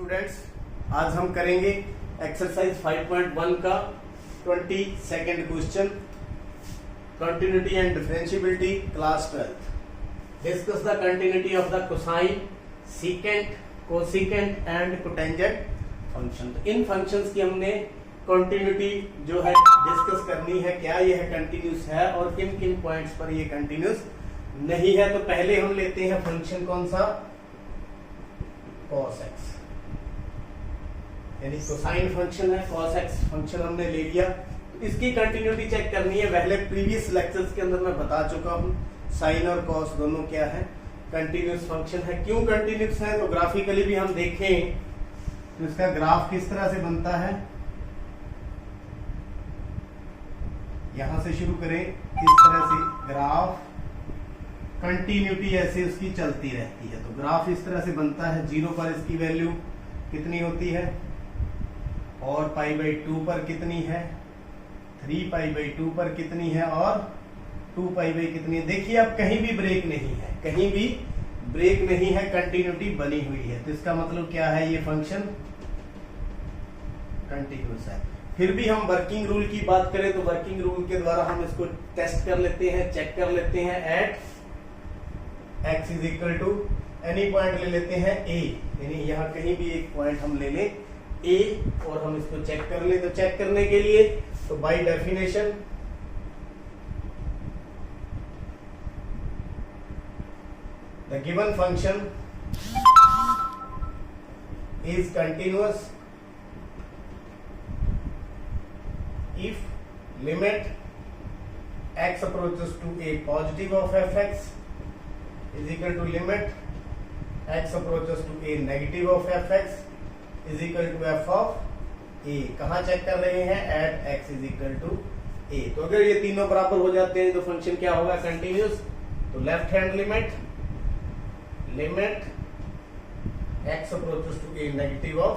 Students, आज हम करेंगे एक्सरसाइज 5.1 का 22nd question, continuity and differentiability, class 12। Discuss the continuity of the cosine, secant, cosecant and cotangent function. तो इन functions की हमने कंटिन्यूटी जो है डिस्कस करनी है, क्या यह कंटिन्यूस है और किन किन पॉइंट्स पर यह कंटिन्यूस नहीं है। तो पहले हम लेते हैं फंक्शन कौन सा, cos x, यानी कोसाइन फंक्शन है, cos x फंक्शन हमने ले लिया। तो इसकी कंटिन्यूटी चेक करनी है। पहले प्रीवियस लेक्चर्स के अंदर मैं बता चुका हूं साइन और cos दोनों क्या है, कंटिन्यूस फंक्शन है। क्यों कंटिन्यूस है, तो ग्राफिकली भी हम देखें तो इसका ग्राफ किस तरह से बनता है। यहां से शुरू करें, इस तरह से ग्राफ कंटिन्यूटी ऐसे उसकी चलती रहती है। तो ग्राफ इस तरह से बनता है, 0 पर इसकी वैल्यू कितनी होती है और π/2 पर कितनी है, 3π/2 पर कितनी है और 2π कितनी है। देखिए अब कहीं भी ब्रेक नहीं है, कहीं भी ब्रेक नहीं है, कंटिन्यूटी बनी हुई है। तो इसका मतलब क्या है, ये फंक्शन कंटिन्यूस है। फिर भी हम वर्किंग रूल की बात करें तो वर्किंग रूल के द्वारा हम इसको टेस्ट कर लेते हैं, चेक कर लेते हैं। At x is equal to any point ले लेते हैं a, यानी यहाँ कहीं भी एक पॉइंट हम ले लें a और हम इसको चेक कर ले। तो चेक करने के लिए तो by definition the given function is continuous if limit x approaches to a positive of fx is equal to limit x approaches to a negative of fx is equal to f of a। कहाँ check कर रहे हैं, at x is equal to a। तो अगर ये तीनों बराबर हो जाते हैं तो फंक्शन क्या होगा, कंटिन्यूस। तो left hand limit x approaches to a negative of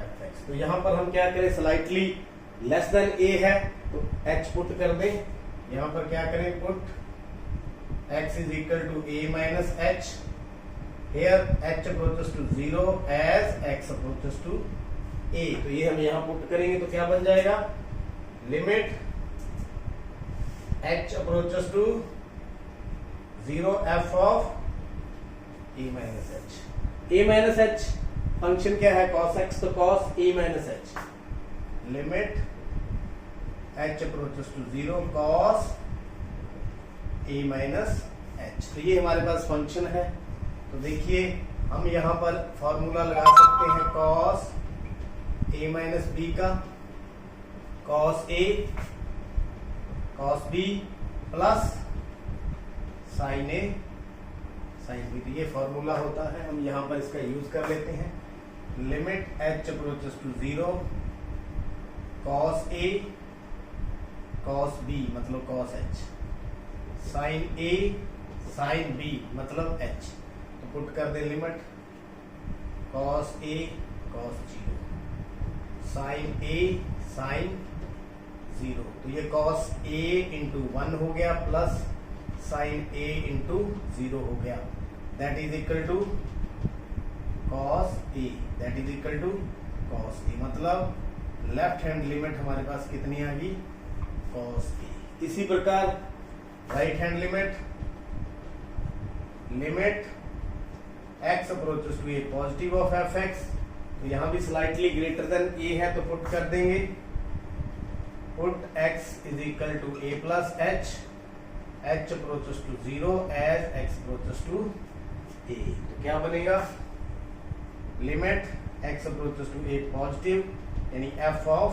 fx। तो यहां पर हम क्या करें, स्लाइटली लेस देन a है तो h पुट कर दें। यहां पर क्या करें, put x is equal to a minus h, here h approaches to 0 as x approaches to a। तो ये हम यहां पुट करेंगे तो क्या बन जाएगा, limit h approaches to 0 f of a minus h। a minus h function क्या है, cos x, तो cos a minus h, limit h approaches to 0 cos a minus h। तो ये हमारे पास फंक्शन है। तो देखिए हम यहाँ पर फॉर्मूला लगा सकते हैं cos a minus b का, cos a cos b plus sin a sin b। तो ये फॉर्मूला होता है, हम यहाँ पर इसका यूज कर लेते हैं। Limit h approaches to 0 cos a cos b मतलब cos h, sin a sin b मतलब h। तो पुट कर दे limit cos a cos 0 sin a sin 0। तो ये cos a इंटू 1 हो गया प्लस sin a इंटू 0 हो गया, that is equal to cos a, that is equal to cos a। मतलब लेफ्ट हैंड लिमिट हमारे पास कितनी आ गई, cos a। इसी प्रकार right hand limit x approaches to a positive of fx। तो यहां भी स्लाइटली ग्रेटर देन a है तो पुट कर देंगे, put x is equal to a plus h, h approaches to 0 as x approaches to a। तो क्या बनेगा, limit x approaches to a positive यानी f of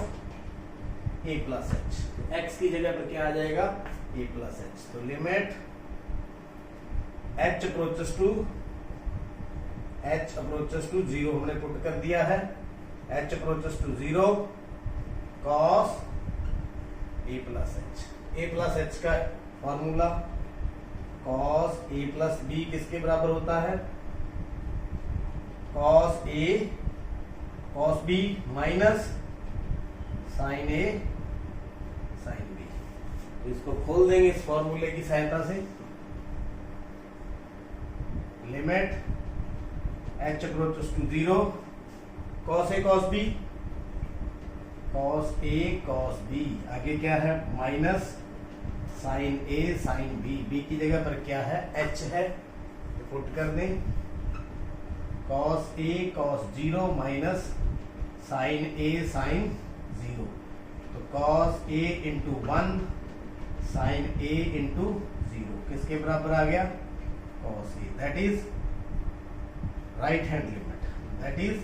a plus h। तो x की जगह पर क्या आ जाएगा, a प्लस h। तो लिमिट h अप्रोचेस टू 0 हमने पुट कर दिया है, h approaches to 0 cos a plus h। a plus h का formula cos a plus b किसके बराबर होता है, cos a cos b minus sin a sin b। तो इसको खोल देंगे इस फॉर्मूले की सहायता से। Limit h approaches to 0 cos a cos b, cos a cos b, आगे क्या है minus sine a sine b, b की जगह पर क्या है एच है, तो पुट कर दें cos a cos zero minus sine a sine zero, तो cos A into one sine A into zero किसके बराबर आ गया cos A, that is right hand limit, that is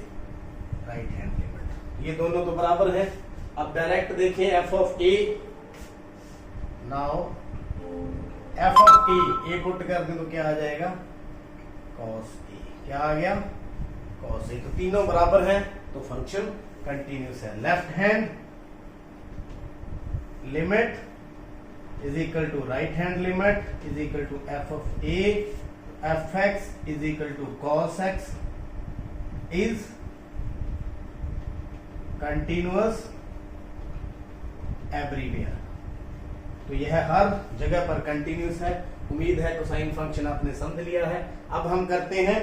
right hand limit. ये दोनों तो बराबर है। अब डायरेक्ट देखें F of A, now F of A put कर दें तो क्या आ जाएगा कॉस ए, क्या आ गया कॉस ए, तो तीनों बराबर हैं तो फंक्शन कंटिन्यूस है। Left hand limit is equal to right hand limit is equal to f of a, fx is equal to cos x is continuous everywhere। तो यह हर जगह पर कंटिन्यूस है। उम्मीद है कोसाइन फंक्शन आपने समझ लिया है। अब हम करते हैं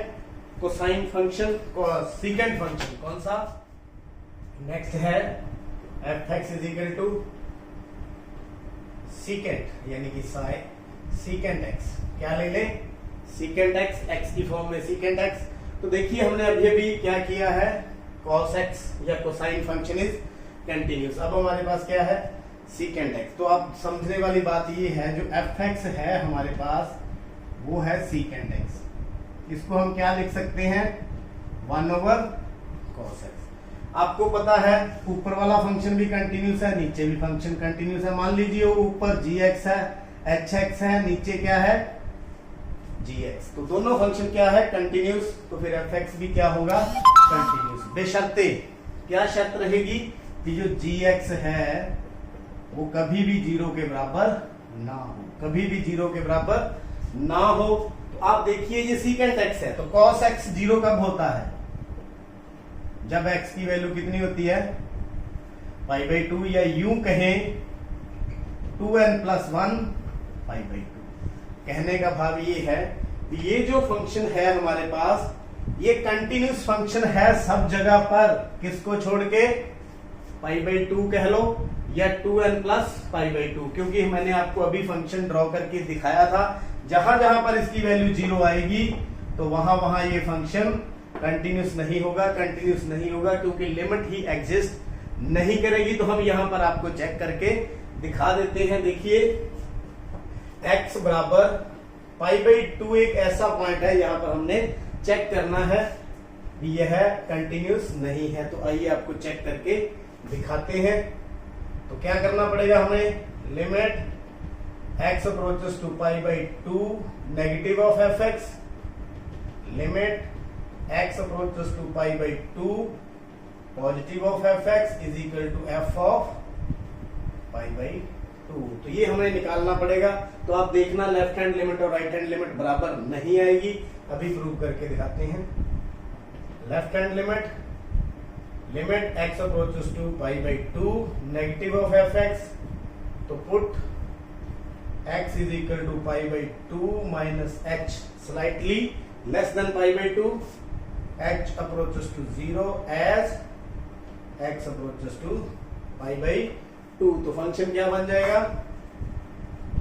कोसाइन फंक्शन को सीकेंट फंक्शन, कौन सा नेक्स्ट है fx is equal to secant यानी कि सीकेंट एक्स, क्या ले लें सीकेंट एक्स, एक्स की फॉर्म में सीकेंट एक्स। तो देखिए हमने अभी अभी क्या किया है कॉस एक्स या कोसाइन फंक्शन इज कंटिन्यूस। अब हमारे पास क्या है सीकेंट एक्स। तो अब समझने वाली बात ये है जो एफ एक्स है हमारे पास वो है सीकेंट एक्स, इसको हम क्या लिख सकते हैं 1/cos एक्स। आपको पता है ऊपर वाला फंक्शन भी कंटिन्यूस है, नीचे भी फंक्शन कंटिन्यूस है। मान लीजिए ऊपर gx है, hx है, नीचे क्या है gx, तो दोनों फंक्शन क्या है कंटिन्यूस, तो फिर fx भी क्या होगा कंटिन्यूस। बेशर्ते क्या शर्त रहेगी कि जो gx है वो कभी भी 0 के बराबर ना हो, कभी भी 0 के बराबर ना हो। तो आप देखिए ये सीकेंट x है, तो cos x 0 कब होता है जब x की वैल्यू कितनी होती है π/2, या यूं कहें 2n+1 π/2। कहने का भाव ये है कि ये जो फंक्शन है हमारे पास ये कंटिन्यूस फंक्शन है सब जगह पर, किसको छोड़ के π/2 कह लो या 2n+π/2, क्योंकि मैंने आपको अभी फंक्शन ड्रॉ करके दिखाया था जहां जहां पर इसकी वैल्यू 0 आएगी तो वहां वहां ये फंक्शन कंटिन्यूस नहीं होगा, कंटिन्यूस नहीं होगा क्योंकि लिमिट ही एग्जिस्ट नहीं करेगी। तो हम यहां पर आपको चेक करके दिखा देते हैं। देखिए x बराबर π/2 एक ऐसा पॉइंट है यहां पर हमने चेक करना है कि यह कंटिन्यूस नहीं है। तो आइए आपको चेक करके दिखाते हैं। तो क्या करना पड़ेगा हमें, limit x approaches to π/2 negative of fx, limit x approaches to π/2 positive of fx is equal to f of π/2। तो ये हमें निकालना पड़ेगा। तो आप देखना लेफ्ट हैंड लिमिट और राइट हैंड लिमिट बराबर नहीं आएगी, अभी प्रूव करके दिखाते हैं। Left hand limit, limit x approaches to π/2 negative of fx, तो put x is equal to π/2 minus h slightly less than π/2, h approaches to 0 as x approaches to π/2। तो function क्या बन जाएगा,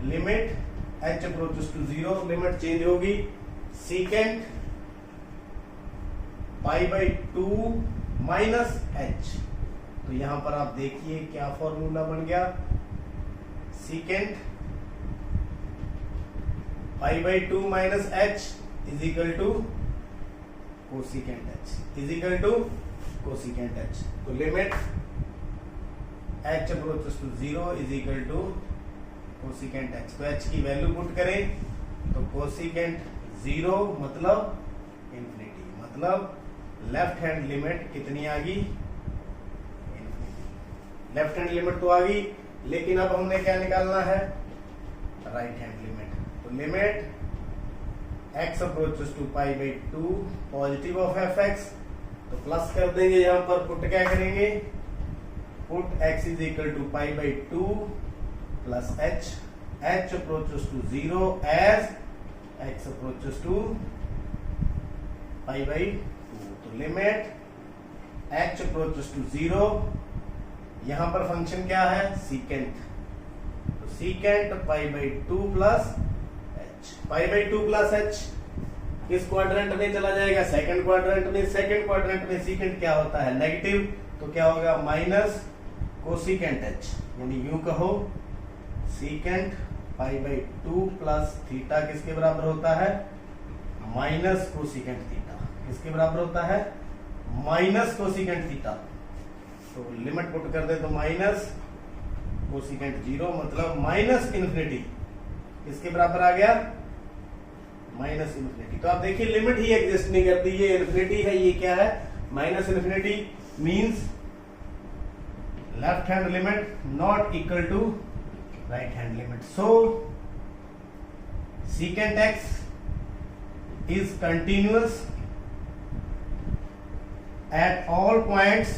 limit h approaches to 0, limit change होगी secant π/2 minus h। तो यहां पर आप देखिए क्या फॉर्मूला बन गया, secant π/2 minus h is equal to cosecant h is equal to cosecant h। तो limit h approaches to 0 is equal to cosecant h। तो h की वैल्यू पुट करें तो कोसिकेंट 0 मतलब इंफिनिटी, मतलब लेफ्ट हैंड लिमिट कितनी आ गई इंफिनिटी। लेफ्ट हैंड लिमिट तो आ गई, लेकिन अब हमने क्या निकालना है राइट हैंड लिमिट। तो limit x approaches to π/2 positive of fx, तो प्लस कर देंगे यहां पर, पुट क्या करेंगे, put x is equal to π/2 plus h, h approaches to 0 as x approaches to π/2। तो लिमिट h अप्रोचेस टू 0, यहां पर फंक्शन क्या है सीकेंट, तो secant pi by 2 plus h, pi by 2 plus h किस क्वाड्रेंट में चला जाएगा सेकंड क्वाड्रेंट में, सेकंड क्वाड्रेंट में सीकेंट क्या होता है नेगेटिव, तो क्या होगा माइनस कोसिकेंट h, यानी यूं कहो secant pi by 2 plus theta किसके बराबर होता है माइनस कोसिकेंट थीटा, किसके बराबर होता है माइनस कोसिकेंट थीटा। तो लिमिट पुट कर दे तो माइनस कोसिकेंट 0 मतलब माइनस इन्फिनिटी, किसके बराबर आ गया माइनस इन्फिनिटी। तो आप देखिए लिमिट ही एग्जिस्ट नहीं करती, ये इन्फिनिटी है, ये क्या है minus infinity, means left hand limit not equal to right hand limit. So secant x is continuous at all points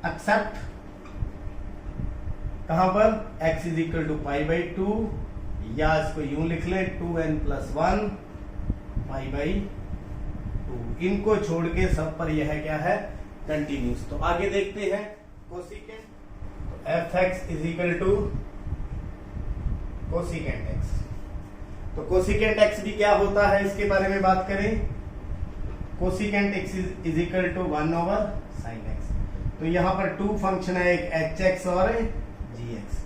except कहां पर x is equal to pi by 2, या इसको यूं लिख लें 2n plus 1 pi by 2, इनको छोड़ के सब पर यह क्या है कंटिन्यूस। तो आगे देखते हैं कोसिकेंट, तो fx is equal to cosecant x, तो कोसिकेंट x भी क्या होता है इसके बारे में बात करें, cosecant x is equal to 1 over sine x। तो यहां पर 2 फंक्शन है, एक hx और gx,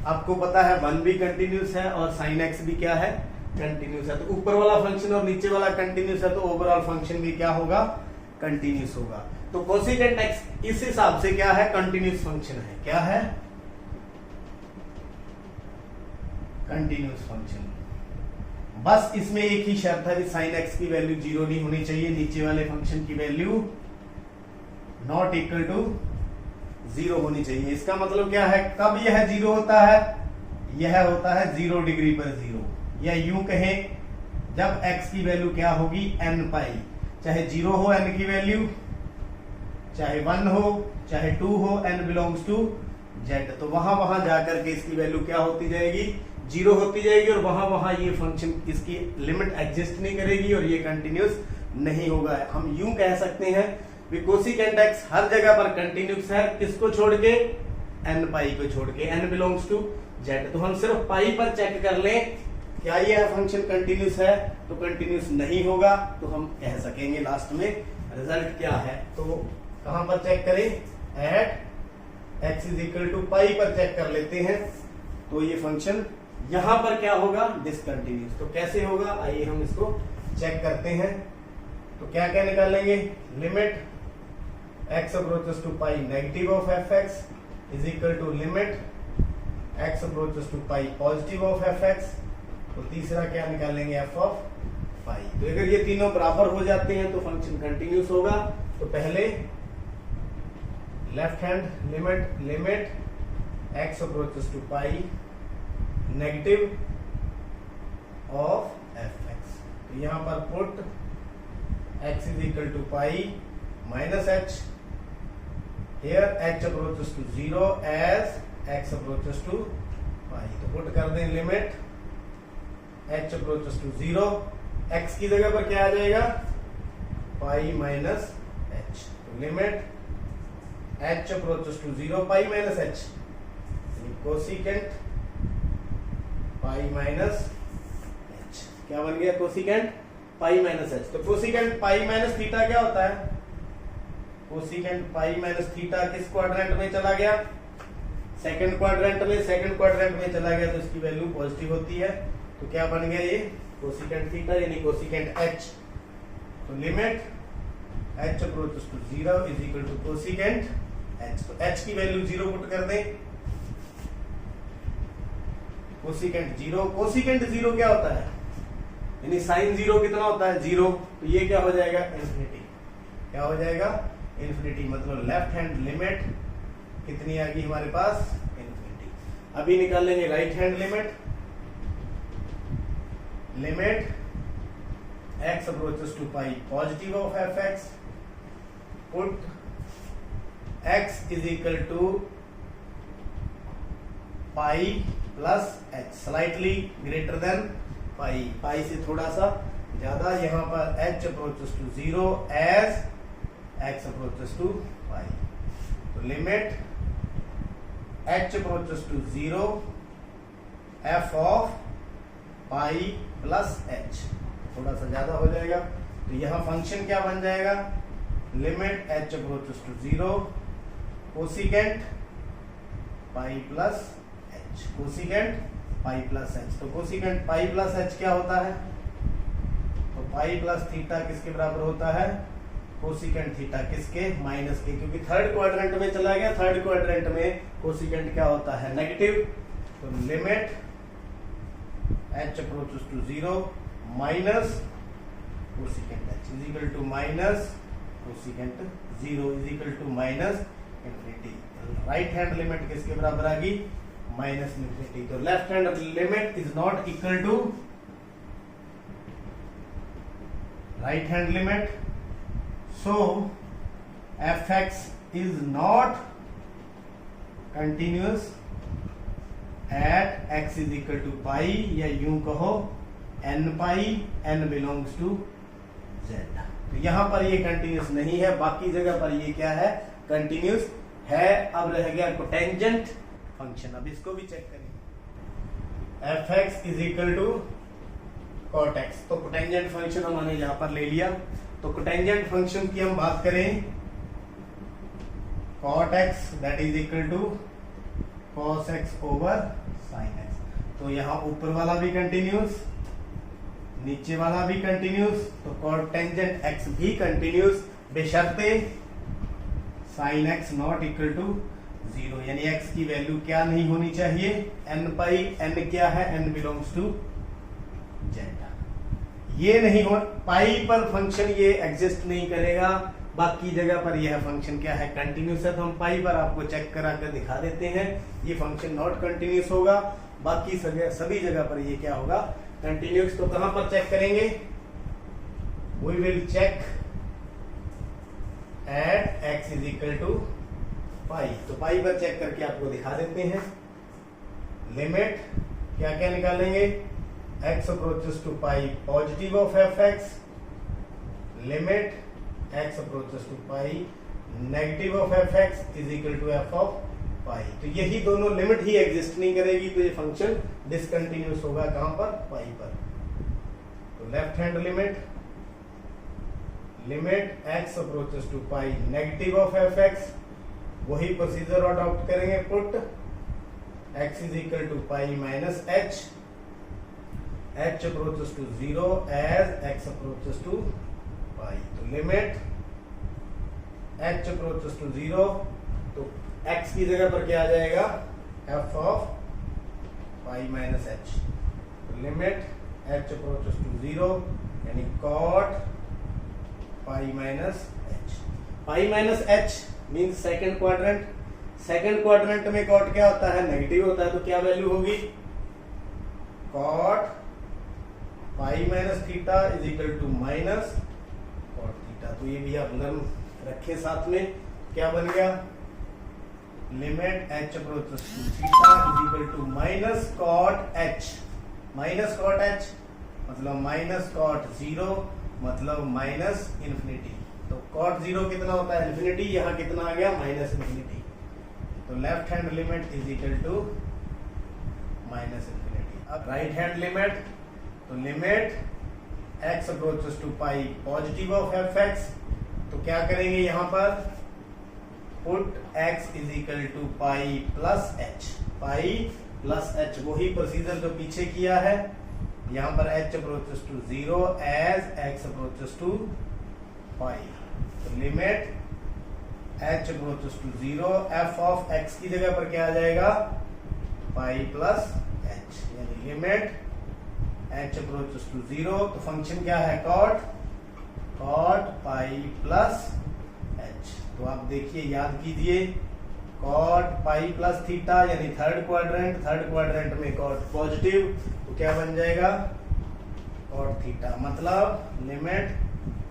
आपको पता है 1 भी कंटिन्यूस है और साइन x भी क्या है कंटिन्यूस है, तो ऊपर वाला फंक्शन और नीचे वाला कंटिन्यूस है, तो ओवरऑल फंक्शन भी क्या होगा कंटिन्यूस होगा। तो कोसिकेंट x इस हिसाब से क्या है कंटिन्यूस फंक्शन है, क्या है कंटिन्यूस फंक्शन। बस इसमें एक ही शर्त है कि साइन एक्स की वैल्यू 0 नहीं होनी चाहिए, नीचे वाले फंक्शन की वैल्यू नॉट इक्वल टू 0 होनी चाहिए। इसका मतलब क्या है, कब यह 0 होता है, यह होता है 0 डिग्री पर 0, या यूं कहें जब x की वैल्यू क्या होगी n पाई, चाहे 0 हो n की वैल्यू, चाहे 1 हो चाहे 2 हो, n बिलोंग्स टू z, तो वहां वहां जाकर के इसकी वैल्यू क्या होती जाएगी 0 होती जाएगी, और वहां वहां ये फंक्शन इसकी लिमिट एग्जिस्ट नहीं करेगी और ये कंटिन्यूस नहीं होगा। हम यूं कह सकते हैं कि कोसिकेंट x हर जगह पर कंटिन्यूस है, किसको छोड़ के n पाई को छोड़ के, n बिलोंग्स टू z। तो हम सिर्फ पाई पर चेक कर लें क्या ये फंक्शन कंटिन्यूस है, तो कंटिन्यूस नहीं होगा, तो हम कह सकेंगे लास्ट में रिजल्ट क्या है। तो कहां पर चेक करें, at x is equal to pi पर चेक कर लेते हैं, तो ये फंक्शन यहां पर क्या होगा डिसकंटिन्यूस। तो कैसे होगा आइए हम इसको चेक करते हैं। तो क्या क्या निकालेंगे, limit x approaches to pi negative of fx is equal to limit x approaches to pi positive of fx, तो तीसरा क्या निकालेंगे f ऑफ पाई। तो अगर ये तीनों बराबर हो जाते हैं तो फंक्शन कंटिन्यूस होगा। तो पहले left hand limit, limit x approaches to pi negative of fx, तो यहां पर put x is equal to pi minus h, here h approaches to 0 as x approaches to pi, तो पुट कर दें limit h approaches to 0, x की जगह पर क्या आ जाएगा पाई माइनस h, तो limit h approaches to 0 pi minus h, cosecant pi minus h, क्या बन गया कोसिकेंट पाई माइनस h। तो कोसिकेंट पाई माइनस थीटा क्या होता है, कोसिकेंट पाई माइनस थीटा किस क्वाड्रेंट में चला गया सेकंड क्वाड्रेंट में, सेकंड क्वाड्रेंट में चला गया तो इसकी वैल्यू पॉजिटिव होती है, तो क्या बन गया ये कोसिकेंट थीटा यानी कोसिकेंट h। तो limit h approaches to 0 is equal to cosecant h, तो h की वैल्यू 0 पुट कर दें, कोसिकेंट 0, कोसिकेंट 0 क्या होता है यानी साइन 0 कितना होता है 0, तो ये क्या हो जाएगा इन्फिनिटी, क्या हो जाएगा इन्फिनिटी, मतलब लेफ्ट हैंड लिमिट कितनी आ गई हमारे पास इन्फिनिटी। अभी निकाल लेंगे right hand limit, limit x approaches to pi positive of fx, put x is equal to pi plus h, slightly greater than pi, pi से थोड़ा सा ज्यादा, यहां पर h approaches to 0 as x approaches to pi. तो limit h approaches to 0 f of pi plus h, थोड़ा सा ज्यादा हो जाएगा। तो यहाँ फंक्शन क्या बन जाएगा, limit h approaches to 0 cosecant pi plus h, cosecant pi plus h। तो कोसिकेंट पाई प्लस h क्या होता है, तो पाई प्लस थीटा किसके बराबर होता है, कोसिकेंट थीटा किसके, माइनस के, क्योंकि थर्ड क्वाड्रेंट में चला गया। थर्ड क्वाड्रेंट में कोसिकेंट क्या होता है, नेगेटिव। तो limit h approaches to 0 minus cosecant h is equal to minus cosecant 0 is equal to minus infinity. Right hand limit किसके बराबर आ गई, माइनस इंफिनिटी। तो left hand limit is not equal to right hand limit. So fx is not continuous at x is equal to pi, या यूं कहो n pi, n belongs to z। तो यहां पर ये कंटिन्यूस नहीं है, बाकी जगह पर ये क्या है, कंटिन्यूस है। अब रह गया कोटेंजेंट फंक्शन, अब इसको भी चेक करेंगे। fx is equal to cot x, तो कोटेंजेंट फंक्शन हमने यहां पर ले लिया। तो कोटेंजेंट फंक्शन की हम बात करें, cot x that is equal to cos x over sin x। तो यहाँ ऊपर वाला भी कंटिन्यूस, नीचे वाला भी कंटिन्यूस, तो कोटेंजेंट x भी कंटिन्यूस बेशर्ते sin x not equal to 0, यानी x की वैल्यू क्या नहीं होनी चाहिए, n पाई, n क्या है, n बिलोंग्स टू z। ये नहीं हो, पाई पर फंक्शन ये एग्जिस्ट नहीं करेगा, बाकी जगह पर यह फंक्शन क्या है, कंटिन्यूस है। तो हम पाई पर आपको चेक करा कर दिखा देते हैं, ये फंक्शन नॉट कंटिन्यूस होगा, बाकी सभी जगह पर ये क्या होगा, कंटिन्यूस। तो कहां पर चेक करेंगे, we will check at x is equal to pi. तो पाई पर चेक करके आपको दिखा देते हैं। लिमिट क्या क्या निकालेंगे, x approaches to pi positive of fx, limit x approaches to pi negative of fx is equal to f of pi। तो यही दोनों लिमिट ही एग्जिस्ट नहीं करेगी, तो ये फंक्शन डिसकंटिन्यूस होगा कहां पर, पाई पर। तो left hand limit, limit x approaches to pi negative of fx, वही प्रोसीजर अडॉप्ट करेंगे, put x is equal to pi minus h, h approaches to 0 as x approaches to pi। तो limit h approaches to 0, तो x की जगह पर क्या आ जाएगा, f of pi minus h। तो लिमिट h approaches to 0 यानी cot pi minus h। pi minus h means second quadrant. Second quadrant में cot क्या होता है, नेगेटिव होता है। तो क्या वैल्यू होगी, cot pi minus theta is equal to minus cot theta. तो ये भी आप लर्न रखें साथ में, क्या बन गया, limit h approaches to theta is equal to minus cot h। Minus cot h मतलब माइनस कॉट 0 मतलब माइनस इंफिनिटी। तो कॉट 0 कितना होता है, इंफिनिटी, यहाँ कितना आ गया, माइनस इंफिनिटी। तो left hand limit is equal to minus infinity. अब राइट हैंड लिमिट, तो limit x approaches to pi positive of fx, तो क्या करेंगे यहाँ पर, put x is equal to pi plus h, pi plus h, वही procedure जो पीछे किया है। यहाँ पर h approaches to 0 as x approaches to pi. तो limit h approaches to 0, f of x की जगह पर क्या आ जाएगा, पाई प्लस h, यानी लिमिट h अप्रोचेस टू 0। तो फंक्शन क्या है, cot पाई प्लस h। तो आप देखिए, याद कीजिए, cot पाई प्लस थीटा यानी थर्ड क्वाड्रेंट में cot पॉजिटिव, तो क्या बन जाएगा, cot थीटा। मतलब लिमिट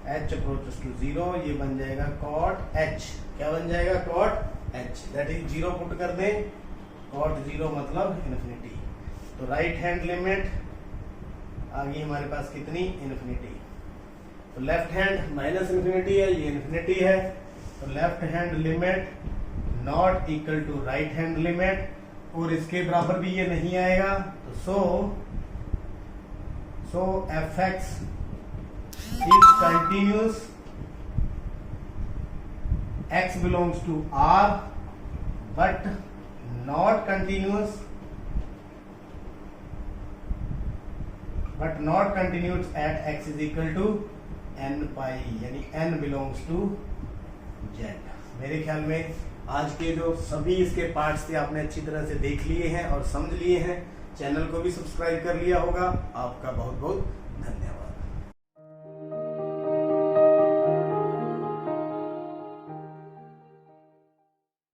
h अप्रोचेस टू 0, ये बन जाएगा cot h। क्या बन जाएगा, cot h, that is 0 put कर दें, cot 0 मतलब इन्फिनिटी। तो राइट हैंड लिमिट आ गई हमारे पास कितनी, इन्फिनिटी। तो लेफ्ट हैंड माइनस इन्फिनिटी है, ये इन्फिनिटी है, तो left hand limit not equal to right hand limit, और इसके बराबर भी ये नहीं आएगा, तो so F X is continuous, x belongs to R but not continuous at x is equal to n pi, यानी n belongs to z। मेरे ख्याल में आज के जो सभी इसके पार्ट्स थे आपने अच्छी तरह से देख लिए हैं और समझ लिए हैं। चैनल को भी सब्सक्राइब कर लिया होगा। आपका बहुत बहुत धन्यवाद।